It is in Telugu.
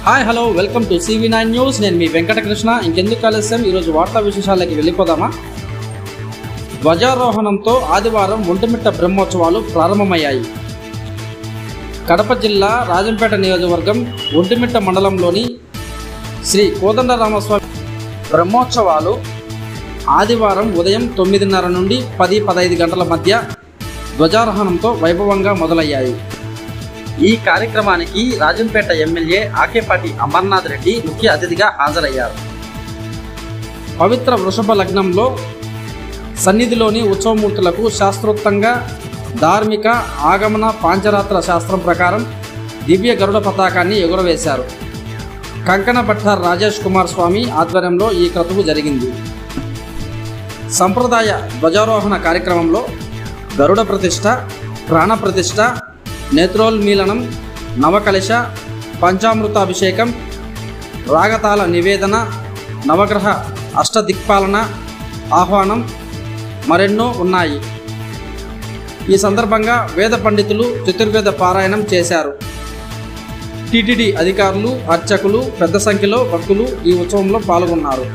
Hi hello welcome to CV9 news. నేను మీ వెంకటకృష్ణ. ఇంకెందుకు ఆలస్యం, ఈరోజు వార్తా విశేషాలకి వెళ్ళిపోదామా. ధ్వజారోహణంతో ఆదివారం ఒంటిమిట్ట బ్రహ్మోత్సవాలు ప్రారంభమయ్యాయి. కడప జిల్లా రాజంపేట నియోజకవర్గం ఒంటిమిట్ట మండలంలోని శ్రీ కోదండరామస్వామి బ్రహ్మోత్సవాలు ఆదివారం ఉదయం 9:30 నుండి 10-15 గంటల మధ్య ధ్వజారోహణంతో వైభవంగా మొదలయ్యాయి. ఈ కార్యక్రమానికి రాజంపేట ఎమ్మెల్యే ఆకేపాటి అమర్నాథ్ రెడ్డి ముఖ్య అతిథిగా హాజరయ్యారు. పవిత్ర వృషభ లగ్నంలో సన్నిధిలోని ఉత్సవమూర్తులకు శాస్త్రోక్తంగా ధార్మిక ఆగమన పాంచరాత్ర శాస్త్రం ప్రకారం దివ్య గరుడ పతాకాన్ని ఎగురవేశారు. కంకణ భట్టార్ రాజేష్ కుమార్ స్వామి ఆధ్వర్యంలో ఈ క్రతువు జరిగింది. సంప్రదాయ ధ్వజారోహణ కార్యక్రమంలో గరుడ ప్రతిష్ఠ, ప్రాణ ప్రతిష్ఠ, నేత్రోన్మీలనం, నవకలశ, పంచామృతాభిషేకం, రాగతాల నివేదన, నవగ్రహ అష్టదిక్పాలన, ఆహ్వానం మరెన్నో ఉన్నాయి. ఈ సందర్భంగా వేద పండితులు చతుర్వేద పారాయణం చేశారు. టీటీడీ అధికారులు, అర్చకులు పెద్ద సంఖ్యలో భక్తులు ఈ ఉత్సవంలో పాల్గొన్నారు.